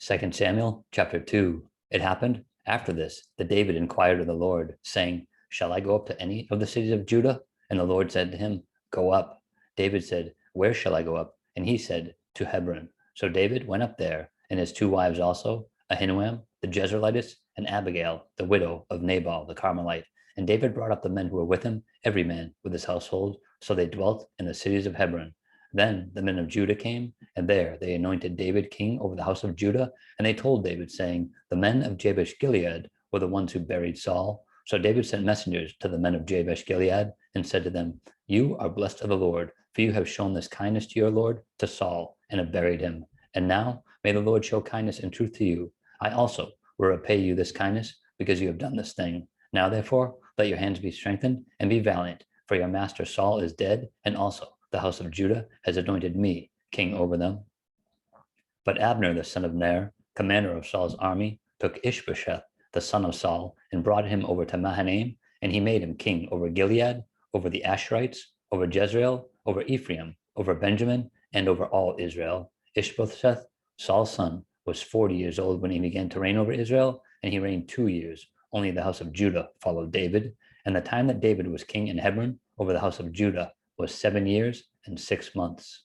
2 Samuel chapter 2. It happened after this that David inquired of the Lord, saying, Shall I go up to any of the cities of Judah? And the Lord said to him, Go up. David said, Where shall I go up? And he said, To Hebron. So David went up there, and his two wives also, Ahinoam the Jezreelitess, and Abigail, the widow of Nabal the Carmelite. And David brought up the men who were with him, every man with his household. So they dwelt in the cities of Hebron. Then the men of Judah came, and there they anointed David king over the house of Judah. And they told David, saying, The men of Jabesh Gilead were the ones who buried Saul. So David sent messengers to the men of Jabesh Gilead and said to them, You are blessed of the Lord, for you have shown this kindness to your Lord, to Saul, and have buried him. And now may the Lord show kindness and truth to you. I also will repay you this kindness, because you have done this thing. Now therefore, let your hands be strengthened and be valiant, for your master Saul is dead, and also the house of Judah has anointed me king over them. But Abner, the son of Ner, commander of Saul's army, took Ishbosheth, the son of Saul, and brought him over to Mahanaim, and he made him king over Gilead, over the Asherites, over Jezreel, over Ephraim, over Benjamin, and over all Israel. Ishbosheth, Saul's son, was 40 years old when he began to reign over Israel, and he reigned 2 years. Only the house of Judah followed David. And the time that David was king in Hebron over the house of Judah was 7 years and 6 months.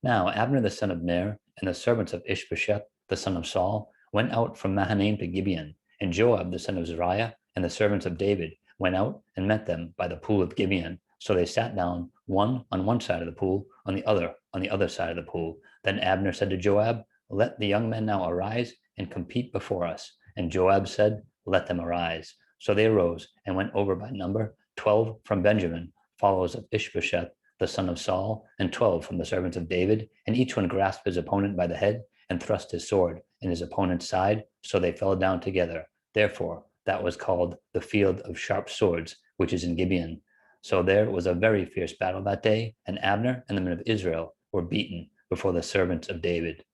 Now Abner the son of Ner and the servants of Ishbosheth the son of Saul went out from Mahanaim to Gibeon, and Joab the son of Zeruiah and the servants of David went out and met them by the pool of Gibeon. So they sat down, one on one side of the pool, on the other side of the pool. Then Abner said to Joab, Let the young men now arise and compete before us. And Joab said, Let them arise. So they arose and went over by number, 12 from Benjamin, followers of Ishbosheth the son of Saul, and 12 from the servants of David, and each one grasped his opponent by the head and thrust his sword in his opponent's side, so they fell down together. Therefore that was called the field of sharp swords, which is in Gibeon. So there was a very fierce battle that day, and Abner and the men of Israel were beaten before the servants of David.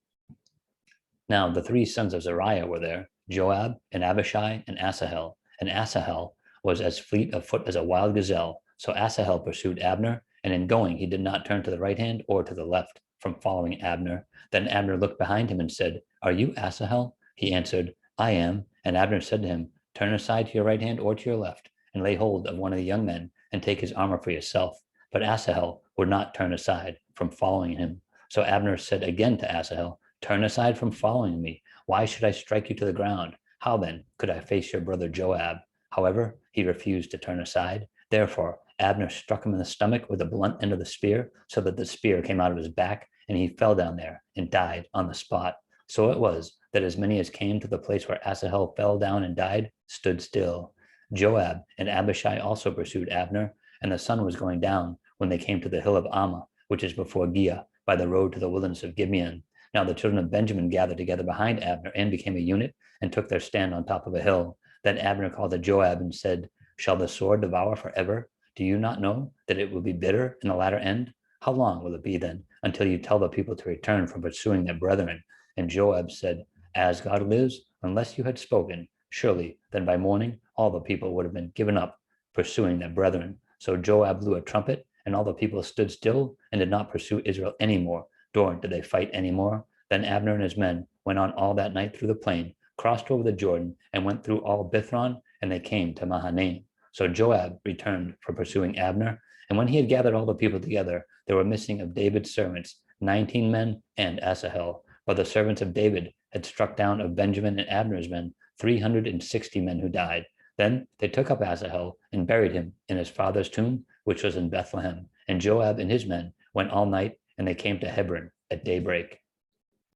Now the three sons of Zeruiah were there, Joab and Abishai and Asahel. And Asahel was as fleet of foot as a wild gazelle. So Asahel pursued Abner, and in going he did not turn to the right hand or to the left from following Abner. Then Abner looked behind him and said, Are you Asahel? He answered, I am. And Abner said to him, Turn aside to your right hand or to your left, and lay hold of one of the young men, and take his armor for yourself. But Asahel would not turn aside from following him. So Abner said again to Asahel, Turn aside from following me. Why should I strike you to the ground? How then could I face your brother Joab? However, he refused to turn aside. Therefore, Abner struck him in the stomach with the blunt end of the spear, so that the spear came out of his back, and he fell down there and died on the spot. So it was that as many as came to the place where Asahel fell down and died stood still. Joab and Abishai also pursued Abner, and the sun was going down when they came to the hill of Ammah, which is before Giah, by the road to the wilderness of Gibeon. Now the children of Benjamin gathered together behind Abner and became a unit and took their stand on top of a hill. Then Abner called to Joab and said, Shall the sword devour forever? Do you not know that it will be bitter in the latter end? How long will it be then until you tell the people to return from pursuing their brethren? And Joab said, As God lives, unless you had spoken, surely then by morning all the people would have been given up pursuing their brethren. So Joab blew a trumpet, and all the people stood still and did not pursue Israel any more, nor did they fight any more. Then Abner and his men went on all that night through the plain, crossed over the Jordan, and went through all Bithron, and they came to Mahanaim. So Joab returned from pursuing Abner, and when he had gathered all the people together, there were missing of David's servants 19 men and Asahel. But the servants of David had struck down of Benjamin and Abner's men 360 men who died. Then they took up Asahel and buried him in his father's tomb, which was in Bethlehem. And Joab and his men went all night, and they came to Hebron at daybreak.